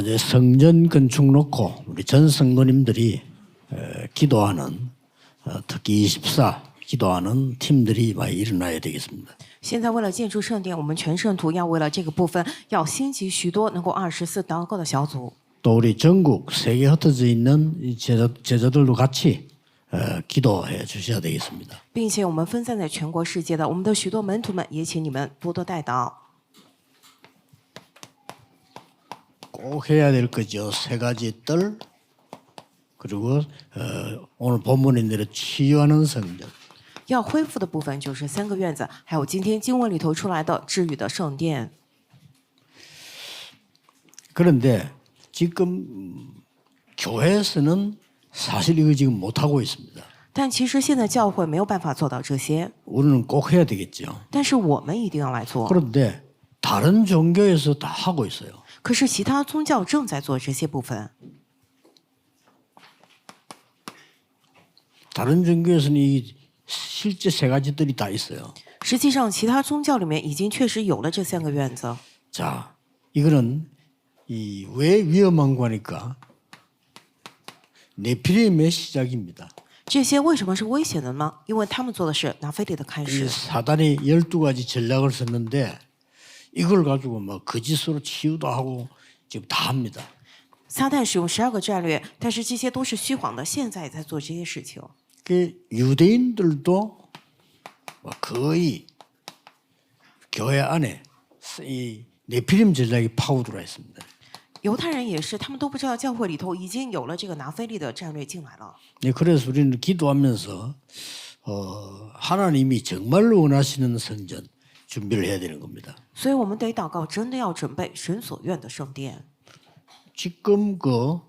이제 성전 건축 놓고 우리 전 성도님들이 기도하는 특히 24 기도하는 팀들이 많이 일어나야 되겠습니다. 现在为了建筑圣殿，我们全圣徒要为了这个部分，要兴起许多能够24祷告的小组。 또 우리 전국 세계에 흩어져 있는 이 제자들도 같이 기도해 주셔야 되겠습니다. 并且我们分散在全国世界的我们的许多门徒们，也请你们多多代祷。 꼭 해야 될 거죠. 세 가지 뜰 그리고 오늘 본문에 내려 치유하는 성전. 要恢复的部分就是3个院子，还有今天经文里头出来的治愈的圣殿。 그런데 지금 교회에서는 사실 이거 지금 못 하고 있습니다. 但其实现在教会没有办法做到这些， 우리는 꼭 해야 되겠죠. 但是我们一定要来做。 그런데 다른 종교에서 다 하고 있어요. 可是其他宗教正在做这些部分， 다른 종교에서는 이 실제 세 가지들이 다 있어요. 实际上其他宗教里面已经确实有了这3个院子。 자, 이거는 이 왜 위험한 거니까 네피림의 시작입니다. 这些为什么是危险的呢？因为他们做的是拿非利的开 이 始。 사단이 12가지 전략을 썼는데 이걸 가지고 뭐 거짓으로 치유도 하고 지금 다 합니다. 撒旦使用12个战略，但是这些都是虚晃的，现在也在做这些事情。 그 유대인들도 거의 교회 안에 이 네피림 전략이 파고들어 있습니다. 犹太人也是，他们都不知道教会里头已经有了这个拿非利的战略进来了。 네, 그래서 우리는 기도하면서 하나님이 정말로 원하시는 성전 준비를 해야 되는 겁니다. 所以我们得祷告，真的要准备神所愿的圣殿。 지금 그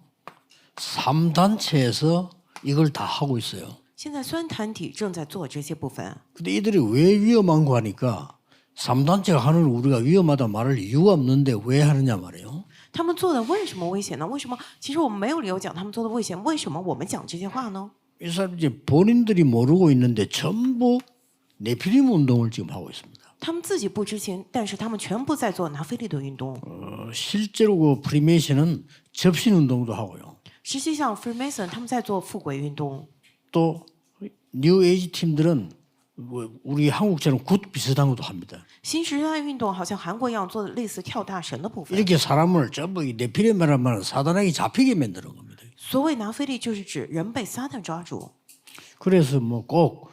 3단체에서 이걸 다 하고 있어요. 现在酸团体正在做这些部分， 근데 이들이 왜 위험한 거 하니까 3단체가 하는 우리가 위험하다 말할 이유가 없는데 왜 하느냐 말이에요. 他们做的为什么危险呢？为什么？其实我们没有理由讲他们做的危险，为什么我们讲这些话呢？ 이 사람 이제 본인들이 모르고 있는데 전부 네피림 운동을 지금 하고 있습니다. 他们自己不知情，但是他们全部在做拿非利的运动。 실제로 그 프리메이션은 접신 운동도 하고요. 实际上，Freemason 他们在做复轨运动， 또 뉴 에이지 팀들은 뭐 우리 한국처럼 굿 비슷한 것도 합니다. 新时代运动好像韩国一样做的类似跳大神的部分。 이렇게 사람을 전부 네피림이라는 말은 사단에게 잡히게 만드는 겁니다. 所谓拿非利，就是指人被撒旦抓住。 그래서 뭐 꼭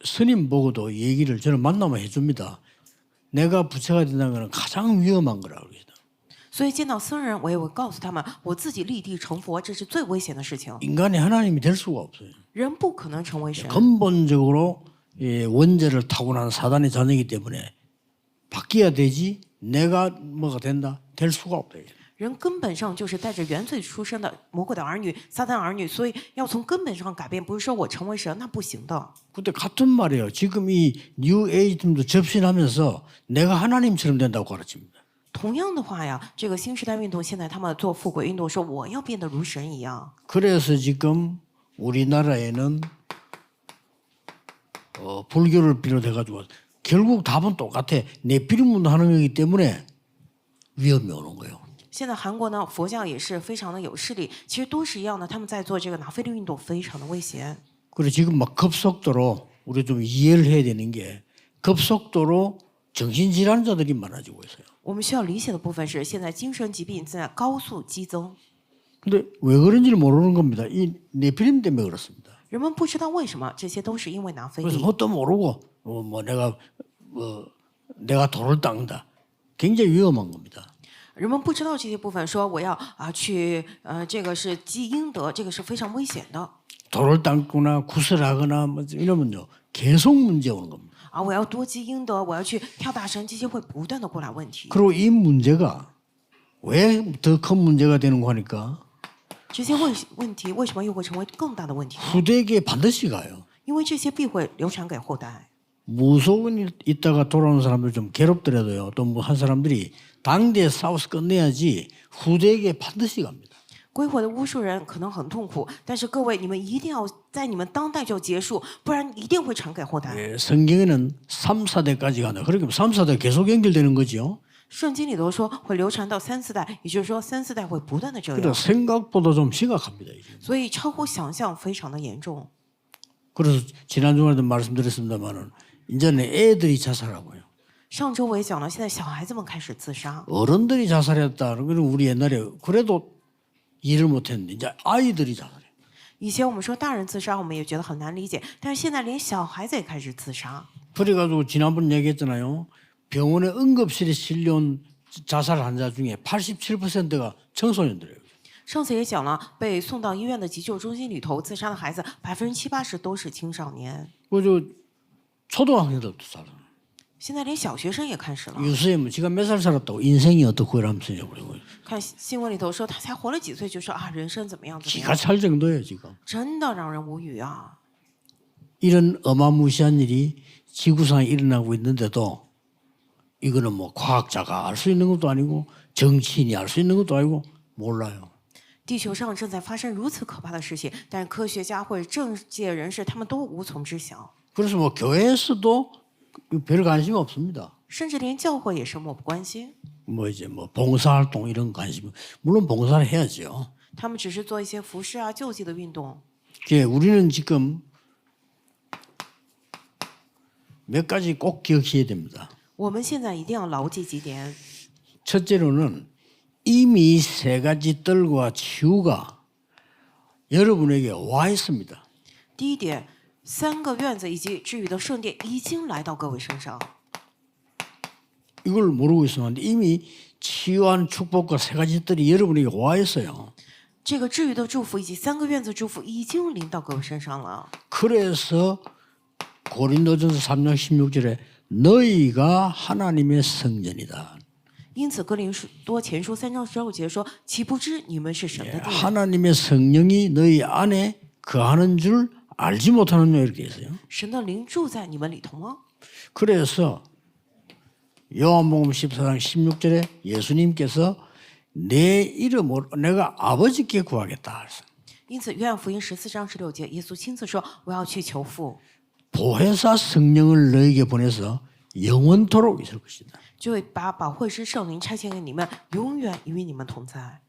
스님 보고도 얘기를 저는 만나면 해줍니다. 내가 부처가 된다는 것은 가장 위험한 거라고 그러죠. 所以见到僧人，我也会告诉他们，我自己立地成佛，这是最危险的事情。 인간이 하나님이 될 수가 없어요. 人不可能成为神， 근본적으로 원죄를 타고난 사단의 자녀이기 때문에 바뀌어야 되지 내가 뭐가 된다? 될 수가 없어요. 人根本上就是带着原罪出生的魔鬼的儿女、撒旦儿女，所以要从根本上改变，不是说我成为神，那不行的。 근데 같은 말이에요. 지금 이 뉴 에이지즘도 접신하면서 내가 하나님처럼 된다고 가르칩니다. 同样的话呀，这个新时代运动现在他们做复轨运动，说我要变得如神一样。 그래서 지금 우리나라에는 불교를 비롯해 가지고 결국 답은 똑같아. 네피림 운동하는 거기 때문에 위험이 오는 거예요. 现在韩国呢，佛教也是非常的有势力，其实都是一样的，他们在做这个拿非利运动，非常的危险。 그리고 지금 막 급속도로 우리 좀 이해를 해야 되는 게 급속도로 정신질환자들이 많아지고 있어요. 我们需要理解的部分是，现在精神疾病在高速激增， 근데 왜 그런지를 모르는 겁니다. 이 네피림 때문에 그렇습니다. 人们不知道为什么，这些都是因为拿非 그래서 利。 뭣도 모르고 내가 돈을 닦는다. 굉장히 위험한 겁니다. 人们不知道这些部分，说我要去这个是积阴德，这个是非常危险的。 돌을 닦거나 구슬하거나 뭐 이러면요 계속 문제 오는 겁니다. 我要多积阴德，我要去跳大神，这些会不断的过来问题。 그리고 이 문제가 왜 더 큰 문제가 되는 거니까 这些问题为什么又会成为更大的问题呢？ 후대에게 반드시 가요. 因为这些必会流传给后代。 무속은 있다가 돌아오는 사람들 좀 괴롭더라도요. 또 뭐 한 사람들이 당대에 싸워서 끝내야지 후대에게 반드시 갑니다. 归回的巫术人可能很痛苦，但是各位，你们一定要在你们当代就结束，不然一定会传给后代。 성경에는 3, 4대까지 간다. 그러니까 3, 4대 계속 연결되는 거죠. 圣经里头说会流传到3、4代，也就是说3、4代会不断的这 그러니까 样， 생각보다 좀 심각합니다. 이게. 所以超乎想象，非常的严重。 그래서 지난 주간에도 말씀드렸습니다만은 이제는 애들이 자살하고요. 上周我也讲了，现在小孩子们开始自杀， 어른들이 자살했다. 그러면 우리 옛날에 그래도 일을 못했는데 이제 아이들이 자살해. 以前我们说大人自杀，我们也觉得很难理解，但是现在连小孩子也开始自杀。 그래가지고 지난번 얘기했잖아요. 병원에 응급실에 실려온 자살 환자 중에 87%가 청소년들이에요. 上次也讲了，被送到医院的急救中心里头自杀的孩子，70%、80%都是青少年。 그저 초등학생들도 살아. 现在连小学生也开始了。 뉴스에 뭐 지가 몇 살 살았다고 인생이 어떻고 이러면서 그러고 看新闻里头说他才活了几岁，就说啊人生怎么样怎么 기가 样， 찰 정도예요 지금. 真的让人无语啊！ 이런 어마무시한 일이 지구상에 일어나고 있는데도 이거는 뭐 과학자가 알 수 있는 것도 아니고 정치인이 알 수 있는 것도 아니고 몰라요. 地球上正在发生如此可怕的事情，但是科学家或者政界人士他们都无从知晓， 그래서 뭐 교회에서도 별 관심이 없습니다. 甚至连教会也是漠不关心。 뭐 이제 뭐 봉사활동 이런 관심 물론 봉사를 해야죠. 他们只是做一些服饰啊、救济的运动。 예, 우리는 지금 몇 가지 꼭 기억해야 됩니다. 我们现在一定要牢记几点。 첫째로는 이미 세 가지 뜰과 치유가 여러분에게 와 있습니다. 第一点，3个院子以及治愈的圣殿已经来到各位身上。 이걸 모르고 있었는데 이미 치유한 축복과 세 가지 뜰이 여러분에게 와 있어요. 这个治愈的祝福以及3个院子祝福已经临到各位身上了。 그래서 고린도전서 3장 16절에 너희가 하나님의 성전이다. 因此，哥林多前书3章15节说：“岂不知你们是神的殿？ 하나님의 성령이 너희 안에 거하는 줄 알지 못하느냐 이렇게 했어요. 神的灵住在你们里头吗？” 그래서 요한복음 14장 16절에 예수님께서 내 이름으로 내가 아버지께 구하겠다. 因此，约翰福音14章16节，耶稣亲自说：“我要去求父， 보혜사 성령을 너에게 보내서 영원토록 있을 것이다. 就会把保惠师圣灵差遣给你们，永远与你们同在。”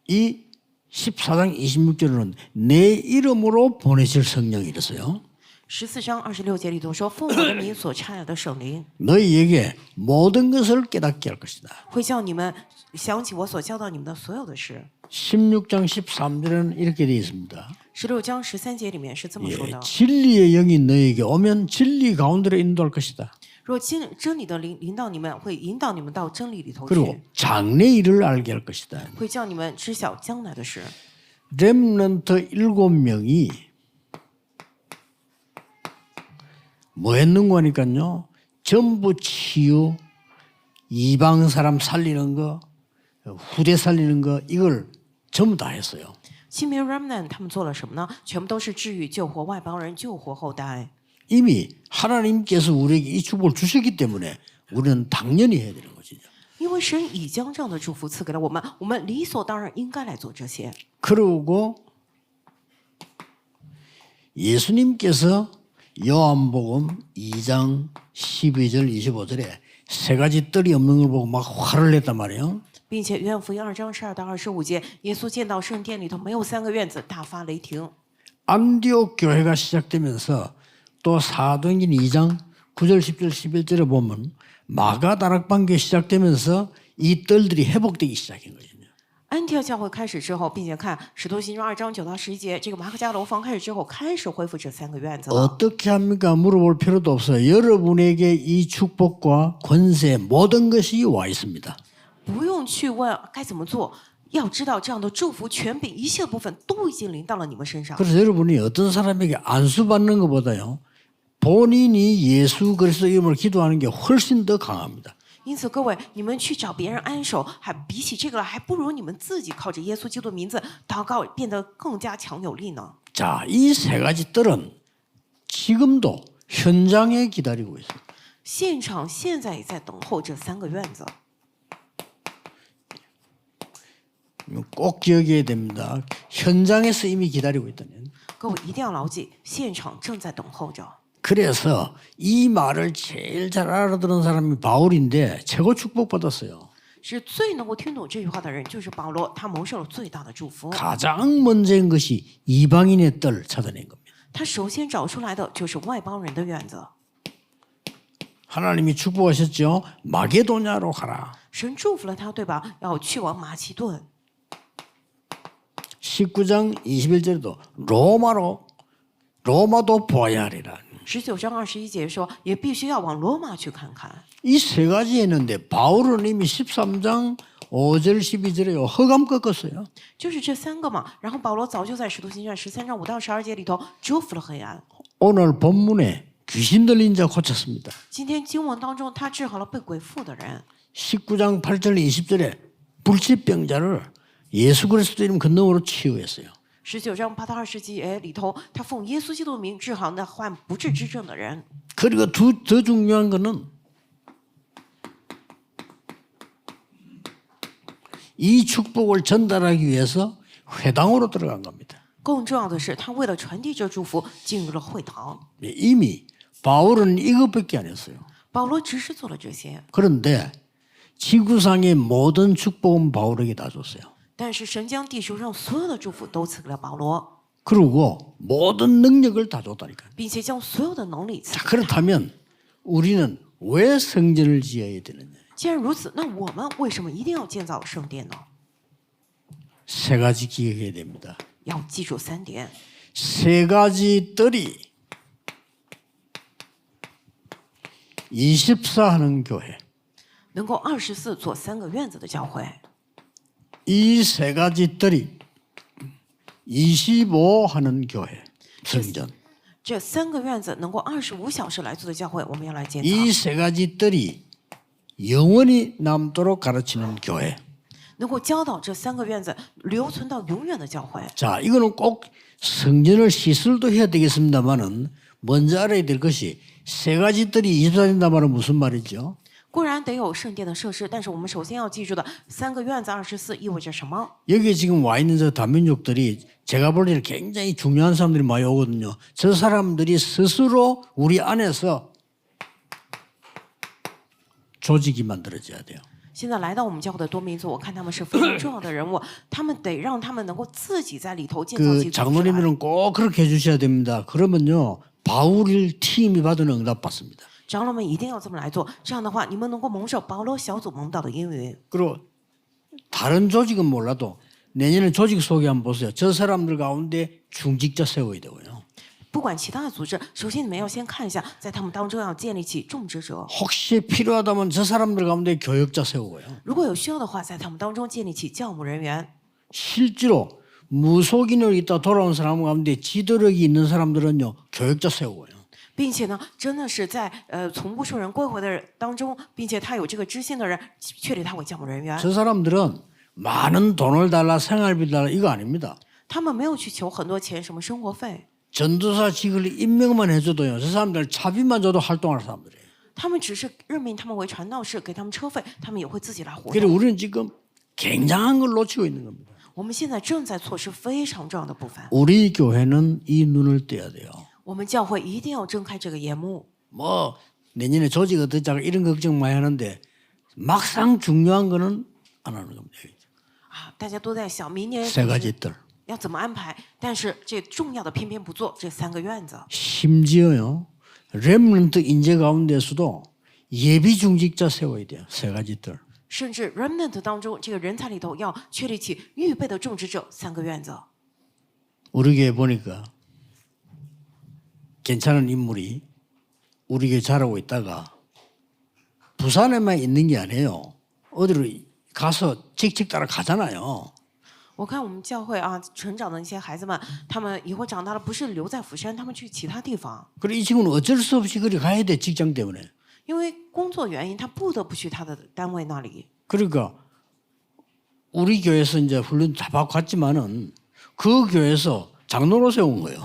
이 14장 26절에는 내 이름으로 보내실 성령이 이랬어요. 14章26节里头说：“奉我的名所差来的圣灵， 너희에게 모든 것을 깨닫게 할 것이다. 会叫你们想起我所教导你们的所有的事。” 16장 13절에는 이렇게 되어 있습니다. 16章13节里面是这么说 예, 的： 진리의 영이 너희에게 오면 진리 가운데로 인도할 것이다. 若真理的灵临到你们，会引导你们到真理里头 그리고 去， 장래 일을 알게 할 것이다. 会叫你们知晓将来的事。 렘넌트 7명이 뭐 했는가 하니까요. 전부 치유, 이방 사람 살리는 거, 후대 살리는 거 이걸 전부 다 했어요. 新民 remnant 他们做了什么呢？全部都是治愈、救活外邦人、救活后代。 이미 하나님께서 우리에게 이 축복을 주셨기 때문에 우리는 당연히 해야 되는 것이죠. 因为神已将这样的祝福赐给了我们，我们理所当然应该来做这些。 그리고 예수님께서 요한복음 2장 12절 25절에 세 가지 뜰이 없는 걸 보고 막 화를 냈단 말이에요. 并且约翰福音2章12到25节，耶稣见到圣殿里头没有3个院子，大发雷霆。 안디옥 교회가 시작되면서 또 사도행전 2장 9절 10절 11절에 보면 마가 다락방교 시작되면서 이 뜰들이 회복되기 시작한 거죠. 安提阿教会开始之后，并且看使徒行传2章9到11节，这个马可家楼房开始之后，开始恢复这3个院子了。 어떻게 합니까? 물어볼 필요도 없어요. 여러분에게 이 축복과 권세 모든 것이 와 있습니다. 不用去问该怎么做，要知道这样的祝福权柄一切部分都已经临到了你们身上。 그래서 여러분이 어떤 사람에게 안수받는 것보다요. 본인이 예수 그리스도 이름으로 기도하는 게 훨씬 더 강합니다. 因此，各位，你们去找别人安守，还比起这个来，还不如你们自己靠着耶稣基督的名字祷告，变得更加强有力呢。 자, 이 세 가지 뜰은 지금도 현장에 기다리고 있어요. 现场现在也在等候这3个院子。 꼭 기억해야 됩니다. 현장에서 이미 기다리고 있다는. 各位一定要牢记，现场正在等候着。 그래서 이 말을 제일 잘 알아들은 사람이 바울인데 최고 축복받았어요. 是最能够听懂这句话的人就是保罗，他蒙受了最大的祝福。 가장 먼저인 것이 이방인의 뜰 찾아낸 겁니다. 他首先找出来的就是外邦人的院子。 하나님이 축복하셨죠. 마게도냐로 가라. 神祝福了他，对吧？要去往马其顿。 19장 21절에도 로마도 보아야 하리라. 19章21节说，也必须要往罗马去看看。 이 세 가지 했는데 바울은 이미 13장 5절 12절에 허감 꺾었어요. 就是这三个嘛。然后保罗早就在使徒行传13章5到12节里头祝福了黑暗。 오늘 본문에 귀신 들린 자 고쳤습니다. 今天经文当中，他治好了被鬼附的人。 19장 8절 20절에 불치병자를 예수 그리스도 이름 근능으로 치유했어요. 19章8到20节里头，他奉耶稣基督的名治好那患不治之症的人。 그리고 더 중요한 거는 이 축복을 전달하기 위해서 회당으로 들어간 겁니다. 更重要的是，他为了传递这祝福，进入了会堂。 이미 바울은 이것밖에 안 했어요. 保罗只是做了这些， 그런데 지구상의 모든 축복은 바울에게 다 줬어요. 但是神将地球上所有的祝福都赐给了保罗， 그리고 모든 능력을 다 줬다니까요. 并且将所有的能力赐 자, 给他。 그렇다면 우리는 왜 성전을 지어야 되느냐? 既然如此，那我们为什么一定要建造圣殿呢？ 세 가지 기억해야 됩니다. 要记住3点： 세 가지 뜰이 24 하는 교회. 能够24做3个院子的教会， 이 세 가지 뜰이 25 하는 교회. 성전. 这3个院子能够25小时来做的教会，我们要来建造。 이 세 가지 뜰이 영원히 남도록 가르치는 교회. 能够教导这3个院子留存到永远的教会。 자, 이거는 꼭 성전을 시설도 해야 되겠습니다만은 먼저 알아야 될 것이 세 가지 뜰이 24 된다 말은 무슨 말이죠? 固然得有圣殿的设施，但是我们首先要记住的3个院子24意味着什么？ 여기 지금 와 있는 저 다민족들이 제가 볼 때는 굉장히 중요한 사람들이 많이 오거든요. 저 사람들이 스스로 우리 안에서 조직이 만들어져야 돼요. 现在来到我们教会的多民族，我看他们是非常重要的人物，他们得让他们能够自己在里头建造基 그 督出来。 장로님들은 꼭 그렇게 해주셔야 됩니다. 그러면요 바울 팀이 받은 응답 받습니다. 长老们一定要这么来做，这样的话，你们能够蒙受保罗小组蒙到的应允。 그리고 다른 조직은 몰라도 내년에 조직 소개 한번 보세요. 저 사람들 가운데 중직자 세워야 되고요. 不管其他的组织，首先你们要先看一下，在他们当中要建立起种植者。 혹시 필요하다면 저 사람들 가운데 교역자 세우고요. 如果有需要的话，在他们当中建立起教牧人员。 실제로 무속인으로 있다 돌아온 사람 가운데 지도력이 있는 사람들은요 교역자 세우고요. 并且呢，真的是在从不受人归回的人当中，并且他有这个知心的人，确立他为教牧人员。 저 사람들은 많은 돈을 달라 생활비 달라 이거 아닙니다. 他们没有去求很多钱，什么生活费， 전도사직을 임명만 해줘도요. 저 사람들 차비만 줘도 활동할 사람들이에요. 他们只是任命他们为传道士，给他们车费，他们也会自己来活 그리고 动。 우리는 지금 굉장한 걸 놓치고 있는 겁니다. 我们现在正在错失非常重要的部分。 우리 교회는 이 눈을 떼야 돼요. 我们教会一定要睁开这个眼目。 뭐 내년에 조직 어떻게 이런 걱정 많이 하는데 막상 중요한 거는 안 하는 겁니다. 啊，大家都在想明年 세 가지 뜰. 要怎么安排，但是这重要的偏偏不做这3个院子。 심지어요. 렘넌트 인재 가운데서도 예비 중직자 세워야 돼요. 세 가지 뜰. 甚至 remnant 当中这个人才里头要确立起预备的种植者3个院子。 우리 교회 보니까 괜찮은 인물이 우리 교회 잘하고 있다가 부산에만 있는 게 아니에요. 어디로 가서 직책 따라 가잖아요. 我看我们教会啊，成长的那些孩子们，他们以后长大了，不是留在釜山，他们去其他地方， 그리고 이 친구는 어쩔 수 없이 그리 가야 돼. 직장 때문에. 因为工作原因，他不得不去他的单位那里。 그러니까 우리 교회에서 이제 훈련 다 받고 갔지만은 그 교회에서 장로로 세운 거예요.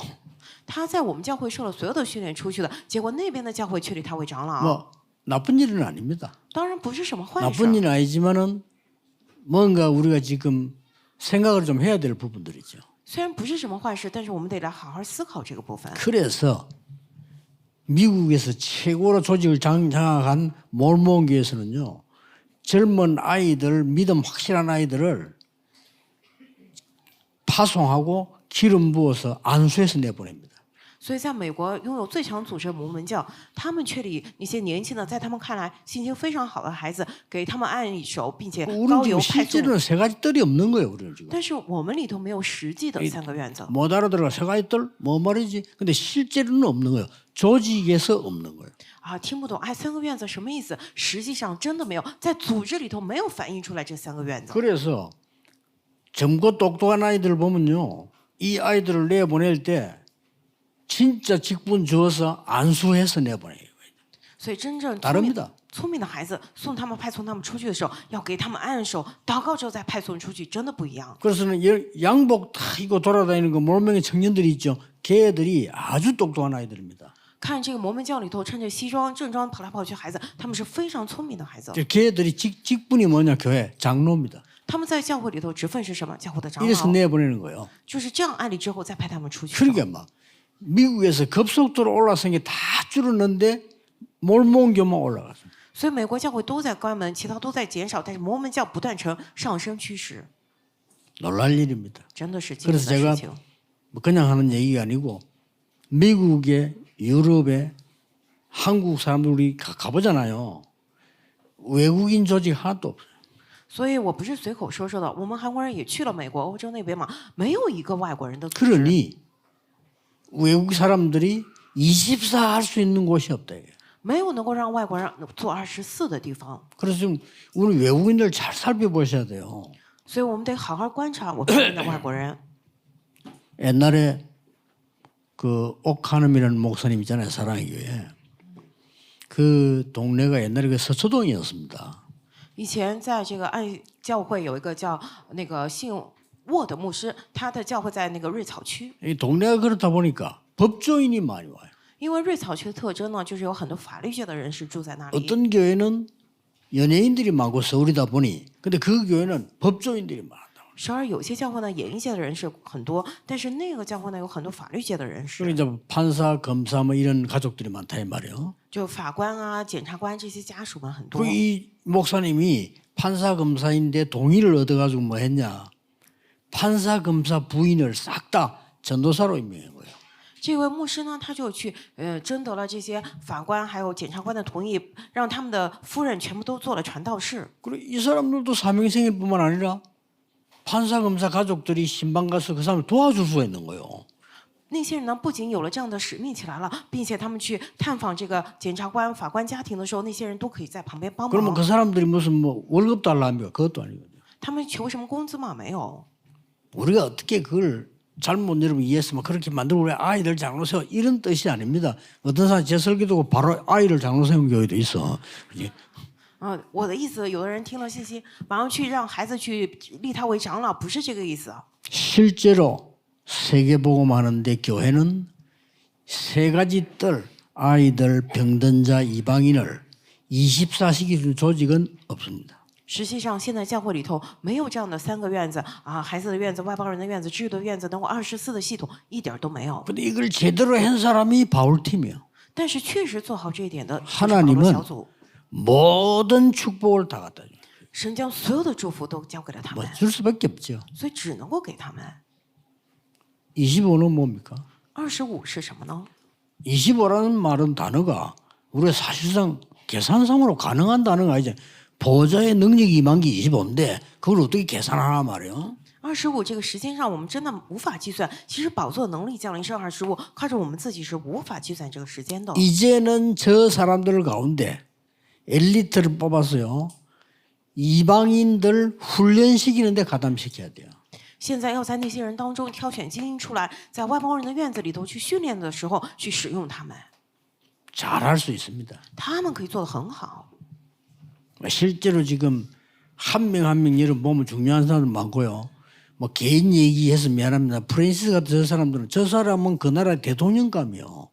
他在我们教会受了所有的训练出去的，结果那边的教会确立他为长老。 뭐 나쁜 일은 아닙니다. 当然不是什么坏 나쁜 事， 일은 아니지만은 뭔가 우리가 지금 생각을 좀 해야 될 부분들이죠. 虽然不是什么坏事，但是我们得来好好思考这个部分。 그래서 미국에서 최고로 조직을 장악한 몰몬교에서는요. 젊은 아이들, 믿음 확실한 아이들을 파송하고 기름 부어서 안수해서 내보냅니다. 所以，在美国拥有最强组织的摩门教，他们却里那些年轻的，在他们看来心情非常好的孩子，给他们按一手，并且 우리는 高 지금 油派送。 실제로는 세 가지 뜰이 없는 거예요. 우리는 지금. 但是我们里头没有实际的三个原则。 못 알아들어 세 가지 뜰? 뭐 말이지? 근데 실제로는 없는 거예요. 조직에서 없는 거예요. 啊，听不懂，哎，三个原则什么意思？实际上真的没有，在组织里头没有反映出来这三个原则。 그래서 젊고 똑똑한 아이들 보면요. 이 아이들을 내보낼 때 진짜 직분 주어서 안수해서 내보내요. 所以真正聪明 다릅니다. 聪明的孩子送他们派送他们出去的时候，要给他们按手祷告之后再派送出去，真的不一样。 그래서는 양복 다 입고 돌아다니는 그 몰명의 청년들이 있죠. 걔들이 아주 똑똑한 아이들입니다. 看这个摩门教里头，穿着西装正装跑来跑去孩子，他们是非常聪明的孩子。 걔들이 직분이 뭐냐? 교회 장로입니다. 他们在教会里头职分是什么？教会的长 이래서 老， 내보내는 거예요. 就是这样按理之后再派他们出去。 그러니까 막 미국에서 급속도로 올라선 게 다 줄었는데 몰몬교만 올라갔어요. 所以美国教会都在关门，其他都在减少，但是摩门教不断呈上升趋势， 놀랄 일입니다. 真的是惊人 그래서 的 제가 事情。 뭐 그냥 하는 얘기가 아니고 미국에 유럽에 한국 사람들 우리 가보잖아요. 외국인 조직 하나도 없어요. 所以我不是随口说说的，我们韩国人也去了美国、欧洲那边嘛，没有一个外国人的组织， 그러니 외국 사람들이 24 할 수 있는 곳이 없다. 이게. 没有能够让外国人做24的地方。 그래서 좀 우리 외국인들 잘 살펴보셔야 돼요. 所以我们得好好观察我们身边的外国人。 옛날에 그 옥하눔이라는 목사님 있잖아요. 사랑의 교회. 그 동네가 옛날에 그 서초동이었습니다. 以前在这个爱教会有一个叫那个姓沃的牧师，他的教会在那个瑞草区。 이 동네가 그렇다 보니까 법조인이 많이 와요. 因为瑞草区的特征呢，就是有很多法律界的人士住在那里。 어떤 교회는 연예인들이 많고 서울이다 보니 근데 그 교회는 법조인들이 많다. 时而有些教会呢，演艺界的人士很多，但是那个教会呢，有很多法律界的人士， 그러니까 이제 판사, 검사 뭐 이런 가족들이 많다 이 말이에요. 就法官啊、检察官这些家属们很多。 그 이 목사님이 판사, 검사인데 동의를 얻어가지고 뭐 했냐? 판사, 검사 부인을 싹 다 전도사로 임명한 거예요. 这位牧师呢，他就去征得了这些法官还有检察官的同意，让他们的夫人全部都做了传道士。 그리고 이 사람들도 사명생일뿐만 아니라 판사, 검사 가족들이 신방 가서 그 사람을 도와줄 수가 있는 거예요. 那些人呢，不仅有了这样的使命起来了，并且他们去探访这个检察官、法官家庭的时候，那些人都可以在旁边帮 그러면 忙。 그 사람들이 무슨 뭐 월급 달라며 그것도 아니거든요. 他们求什么工资吗？没有。 우리가 어떻게 그걸 잘못 여러분 이해했으면 그렇게 만들고 우리 아이들 장로 세워 이런 뜻이 아닙니다. 어떤 사람 제 설교 듣고 바로 아이를 장로 세운 교회도 있어. 그지? 我的意思，有的人听了信息，马上去让孩子去立他为长老，不是这个意思。 실제로 세계복음하는데 교회는 세 가지 뜰 아이들, 병든자, 이방인을 24시기 줄 조직은 없습니다. 实际上，现在教会里头没有这样的三个院子啊，孩子的院子、外邦人的院子、治愈的院子，等过24的系统一点都没有。 근데 이걸 제대로 한 사람이 바울팀이에요. 但是确实做好这一点的就是保 하나님은 罗小组， 모든 축복을 다 갖다 줘요. 神将所有的祝福都交给了他们， 줄 수밖에 없죠. 所以只能够给他们。 25는 뭡니까? 25是什么呢？ 25라는 말은 단어가 우리가 사실상 계산상으로 가능한 단어가 아니죠. 보좌의 능력이 임한 게 25인데 그걸 어떻게 계산하나 말이에요. 25这个时间上我们真的无法计算，其实宝座能力降临是25，靠着我们自己是无法计算这个时间的。 이제는 저 사람들 가운데 엘리트를 뽑아서요. 이방인들 훈련시키는데 가담시켜야 돼요. 现在要在那些人当中挑选精英出来，在外邦人的院子里头去训练的时候去使用他们， 잘할 수 있습니다. 他们可以做得很好。 실제로 지금 한 명 한 명 여러분 보면 중요한 사람들 많고요. 뭐 개인 얘기해서 미안합니다. 프랜시스 같은 저 사람들은 저 사람은 그 나라 대통령감이요.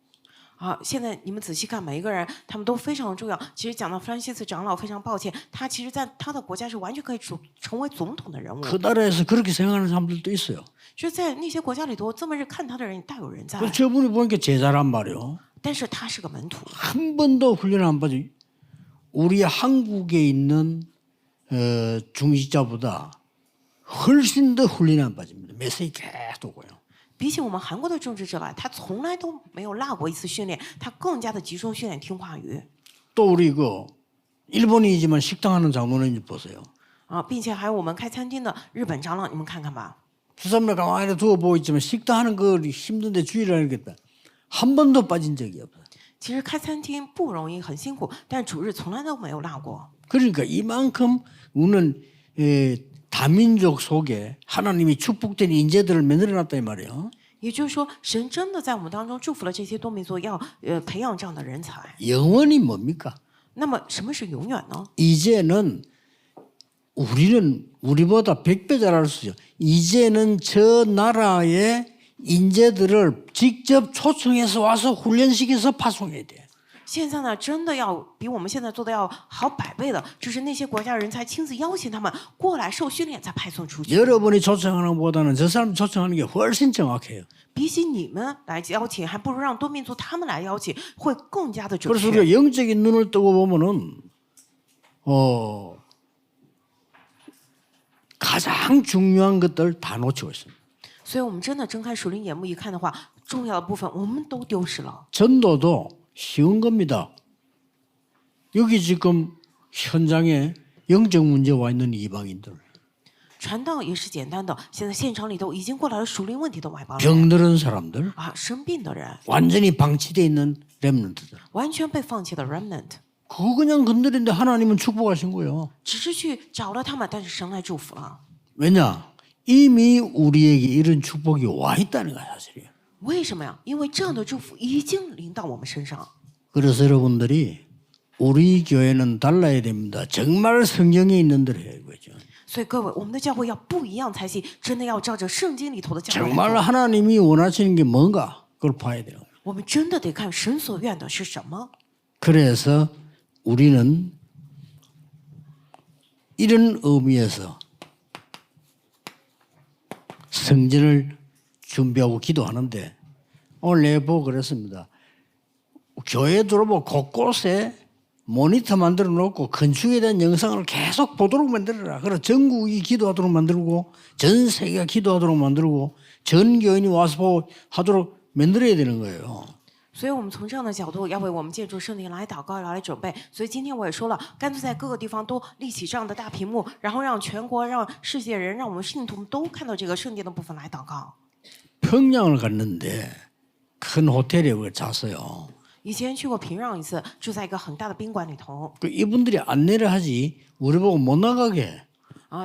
啊，现在你们仔细看，每一个人他们都非常重要。其实讲到弗兰西斯长老，非常抱歉，他其实在他的国家是完全可以成为总统的人物。 그 나라에서 그렇게 생각하는 사람들도 있어요. 就是在那些国家里头，这么看他的人大有人在。 그래서 저분이 보니까 제자란 말이요. 但是他是个门徒， 한 번도 훈련 안 받아. 우리 한국에 있는 중직자보다 훨씬 더 훈련 안 받습니다. 메시지 계속 오고요. 比起我们韩国的政治者来，他从来都没有落过一次训练，他更加的集中训练听话语 또 우리 그 일본이지만 식당 하는 장로님 보세요. 啊，并且还有我们开餐厅的日本长老，你们看看吧， 두 사람을 가만히 두어 보고 있지만 식당 하는 거 힘든데 주의를 하겠다. 한 번도 빠진 적이 없어요. 其实开餐厅不容易，很辛苦，但主日从来都没有落过。 그러니까 이만큼 우리는 다민족 속에 하나님이 축복된 인재들을 만들어놨다 이 말이에요. 也就是说，神真的在我们当中祝福了这些多民族，要培养这样的人才。 영원히 뭡니까? 那么，什么是永远呢？ 이제는 우리는 우리보다 100배 잘할 수 있어요. 이제는 저 나라의 인재들을 직접 초청해서 와서 훈련시켜서 파송해야 돼. 现在呢，真的要比我们现在做的要好100倍的，就是那些国家人才亲自邀请他们过来受训练，再派送出去。 여러분이 초청하는 것보다는 저 사람 초청하는 게 훨씬 정확해요. 比起你们来邀请，还不如让多民族他们来邀请，会更加的准 그래서 确。 우리가 영적인 눈을 뜨고 보면은 가장 중요한 것들 다 놓치고 있습니다. 所以，我们真的睁开属灵眼目一看的话，重要的部分我们都丢失了。 전도도 쉬운 겁니다. 여기 지금 현장에 영적 문제 와 있는 이방인들, 传道也是简单的，现在现场里头已经过来了属灵问题的外邦人 병들은 사람들, 啊，生病的人， 완전히 방치돼 있는 렘넌트들. 完全被放弃的 remnant， 그거 그냥 건드리는데 하나님은 축복하신 거예요. 只是去找了他们，但是神来祝福了。 왜냐? 이미 우리에게 이런 축복이 와 있다는 거야 사실이에요. 为什么呀？因为这样的祝福已经临到我们身上。 그래서 여러분들이 우리 교회는 달라야 됩니다. 정말 성경에 있는 대로 해야 되죠. 所以各位，我们的教会要不一样才行，真的要照着圣经里头的教会来 정말 做。 하나님이 원하시는 게 뭔가 그걸 봐야 돼요. 我们真的得看神所愿的是什么。 그래서 우리는 이런 의미에서 성전을 준비하고 기도하는데 오늘 내가 보고 그랬습니다. 교회 들어보고 곳곳에 모니터 만들어 놓고 건축에 대한 영상을 계속 보도록 만들어라. 그래서 전국이 기도하도록 만들고 전 세계가 기도하도록 만들고 전 교인이 와서 보고 하도록 만들어야 되는 거예요. 所以，我们从这样的角度，要为我们借助圣灵来祷告，来准备。所以今天我也说了，干脆在各个地方都立起这样的大屏幕，然后让全国、让世界人、让我们信徒们都看到这个圣殿的部分来祷告。 평양을 갔는데 큰 호텔에 잤어요. 以前去过平壤一次，住在一个很大的宾馆里头。 그 이분들이 안내를 하지 우리 보고 못 나가게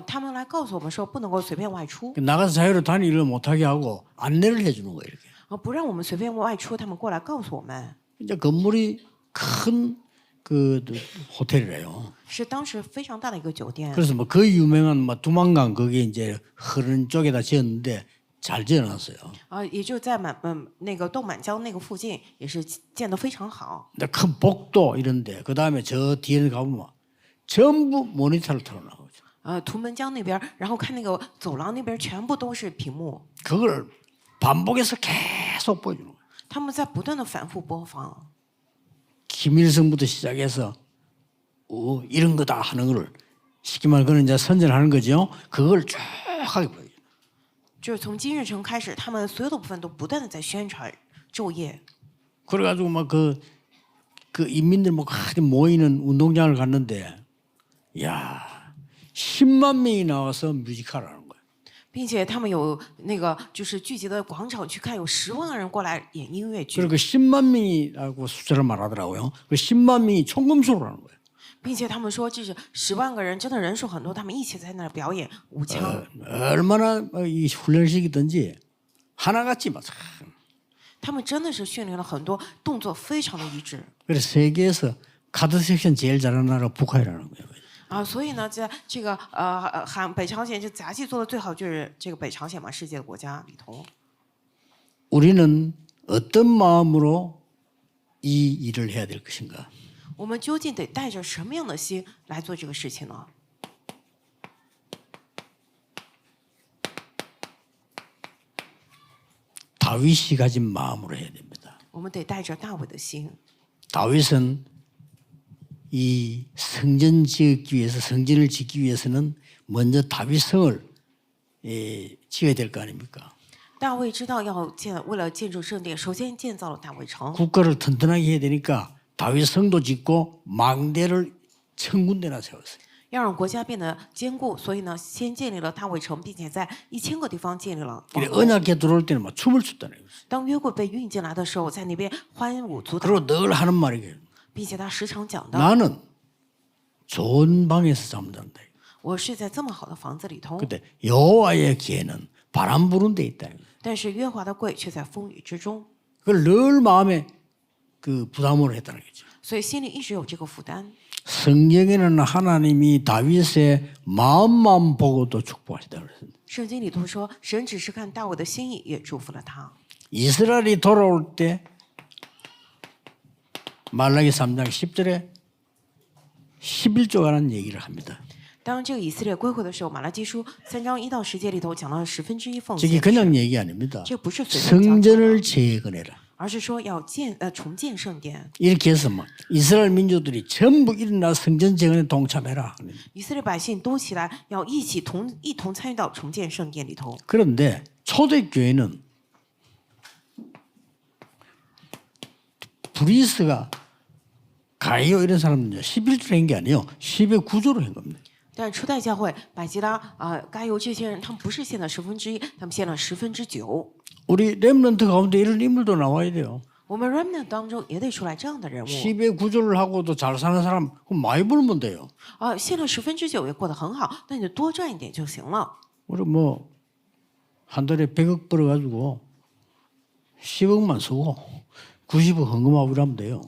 他们来告诉我们说，不能够随便外出， 나가서 자유로 다니를 못하게 하고 안내를 해주는 거예요. 이렇게. 不让我们随便外出。他们过来告诉我们， 이제 건물이 큰 그 호텔이래요. 是当时非常大的一个酒店。 그래서 뭐 거의 유명한 뭐 두만강 거기에 이제 흐르는 쪽에다 지었는데 잘 지어놨어요. 也就在那个洞满江那个附近，也是建得非常好。 근데 큰 복도 이런데 그 다음에 저 뒤에 가보면 전부 모니터를 틀어놔가지고 图门江那边，然后看那个走廊那边，全部都是屏幕， 그걸 반복해서 계속 보여주는 거예요. 他们在不断的反复播放。 김일성부터 시작해서 이런 거다 하는 걸 쉽게 말하면 그는 이제 선전하는 거죠. 그걸 쭉 하게 보여요. 就是从金日成开始，他们所有的部分都不断的在宣传昼夜。 그래가지고 막 그 인민들 뭐 모이는 운동장을 갔는데, 야 10만 명이 나와서 뮤지컬을 하는 거예요. 并且他们有那个就是聚集的广场去看，有10万个人过来演音乐剧， 그리고 10만 명이라고 숫자를 말하더라고요. 그 10만 명이 총검수를 하는 거예요. 并且他们说这是10万个人，真的人数很多，他们一起在那儿表演舞枪。 얼마나 이 훈련식이든지 하나같이 막. 他们真的是训练了很多动作，非常的一致。 그래서 세계에서 카드 섹션 제일 잘하는 나라가 북한이라는 거예요. 所以呢，在这个北朝鲜就杂技做的最好，就是这个北朝鲜嘛，世界的国家里头。 우리는 어떤 마음으로 이 일을 해야 될 것인가? 我们究竟得带着什么样的心来做这个事情呢？ 다윗이 가진 마음으로 해야 됩니다. 我们得带着大卫的心。 다윗은 이 성전 지었기 위해서 성전을 짓기 위해서는 먼저 다윗성을 지어야 될 거 아닙니까? 大卫知道为了建筑圣殿，首先建造了大卫城， 국가를 튼튼하게 해야 되니까 다윗성도 짓고 망대를 1000군데나 세웠어요. 要让国家变得坚固，所以呢，先建立了大卫城，并且在1000个地方建立了王 그래 宫。 언약궤 들어올 때는 막 춤을 췄다는 거예요. 当约柜被运进来的时候，在那边欢舞足蹈， 그리고 늘 하는 말이에요. 并且他时常讲的， 나는 좋은 방에서 잠잔다. 我睡在这么好的房子里头， 근데 여호와의 궤는 바람 부는 데 있다. 但是约华的柜却在风雨之中， 그걸 늘 마음에 그 부담으로 했다는 거죠. 所以心里一直有这个负担。 성경에는 하나님이 다윗의 마음만 보고도 축복하시다 그랬습니다. 圣经里头说，神只是看大卫的心意，也祝福了他。 이스라엘이 돌아올 때 말라기 3장 10절에 11조가 라는 얘기를 합니다. 当这个以色列归回的时候，马拉基书3章1到10节里头讲了1/10奉 저게 献， 그냥 얘기 아닙니다. 这不是随便讲的， 성전을 재건해라. 而是说要重建圣殿。 이렇게 해서 막 이스라엘 민족들이 전부 일어나 성전 재건에 동참해라. 以色列百姓都起来，要一同参与到重建圣殿里头。 그런데 초대교회는 브리스가 가이오 이런 사람은요 11조로 한 게 아니에요. 10의 9조로 한 겁니다. 但初代教会百基拉该犹这些人，他们不是献了1/10，他们献了9/10。 우리 렘넌트 가운데 이런 인물도 나와야 돼요. 我们 remnant 当中也得出来这样的人物。 10의 9조를 하고도 잘 사는 사람 그럼 많이 벌면 돼요. 献了9/10也过得很好，那你就多赚一点就行了。 우리 뭐 한 달에 100억 벌어가지고 10억만 쓰고 90억 헌금하고 이러면 돼요.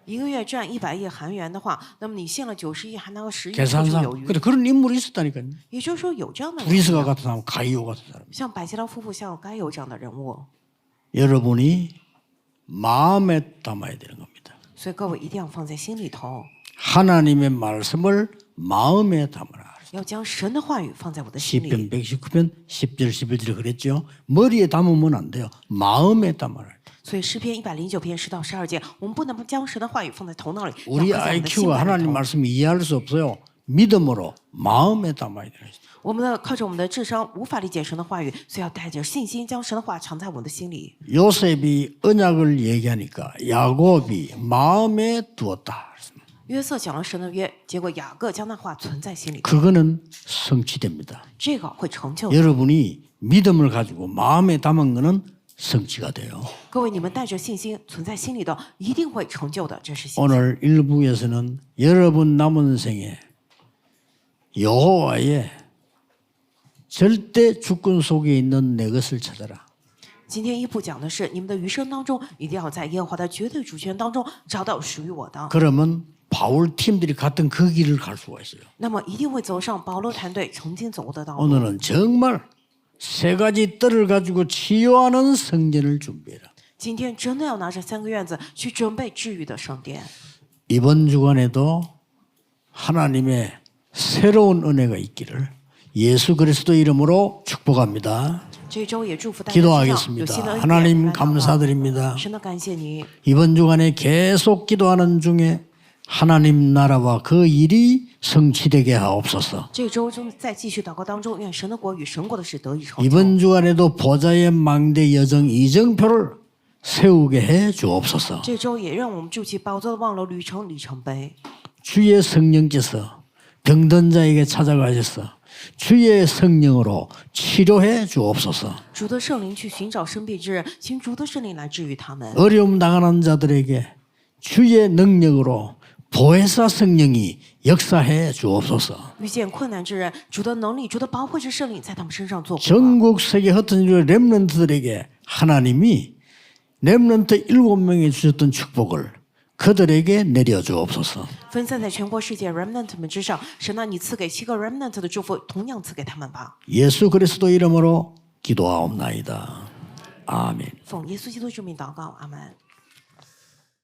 一个月赚100亿韩元的话，那么你献了90亿，还拿个10亿绰绰 계산상 有余。 근데 그런 인물이 있었다니까요. 也就是说，有这样的人， 브리스가 같은 사람, 가이오 같은 사람. 像百基拉夫妇，像该有这样的人物。 여러분이 마음에 담아야 되는 겁니다. 所以各位一定要放在心里头， 하나님의 말씀을 마음에 담아라. 要将神的话语放在我的心里。 시편 119편 10절 11절에 그랬죠. 머리에 담으면 안 돼요. 마음에 담아라. 所以诗篇109篇10到12节，我们不能将神的话语放在头脑里，要 우리 放在我们的心 IQ가 里 하나님 头。 말씀을 이해할 수 없어요. 믿음으로 마음에 담아야 돼요. 我们靠着我们的智商无法理解神的话语，所以要带着信心将神的话藏在我们的心里。 요셉이 언약을 얘기하니까 야곱이 마음에 두었다. 约瑟讲了神的约，结果雅各将那话存在心里， 그거는 성취됩니다. 这个会成就的。 여러분이 믿음을 가지고 마음에 담은 거는 성취가 돼요. 各位，你们带着信心存在心里的，一定会成就的，这是信心。 오늘 1부에서는 여러분 남은 생에 여호와의 절대 주권 속에 있는 내 것을 찾아라. 今天一部讲的是你们的余生当中，一定要在耶和华的绝对主权当中找到属于我的， 그러면 바울 팀들이 갔던 그 길을 갈 수가 있어요. 那么一定会走上保罗团队曾经走过的道路。 오늘은 정말 세 가지 뜰을 가지고 치유하는 성전을 준비해라. 今天真的要拿着3个院子去准备治愈的圣殿。 이번 주간에도 하나님의 새로운 은혜가 있기를 예수 그리스도 이름으로 축복합니다. 这周也祝福大家身上有新的 기도하겠습니다. 恩典。 하나님 来祷告 감사드립니다. 神的感谢你。 이번 주간에 계속 기도하는 중에 하나님 나라와 그 일이 성취되게 하옵소서. 这周中在继续祷告当中，愿神的国与神国的事得以成就。 이번 주간에도 보좌의 망대 여정 이정표를 세우게 해 주옵소서. 这周也让我们筑起宝座的望楼旅程里程碑。 주의 성령께서 병든 자에게 찾아가셔서 주의 성령으로 치료해 주옵소서. 主的圣灵去寻找生病之人，请主的圣灵来治愈他们。 어려움 당하는 자들에게 주의 능력으로 보혜사 성령이 역사해 주옵소서. 遇见困难之人，主的能力、主的保护之圣灵在他们身上做工。 전국 세계 흩어진 렘넌트들에게 하나님이 렘넌트 7명에 주셨던 축복을 그들에게 내려주옵소서. 分散在全国世界 remnant 们之上，神啊，你赐给7个 remnant 的祝福，同样赐给他们吧。 예수 그리스도 이름으로 기도하옵나이다. 아멘. 奉耶稣基督之名祷告，阿门。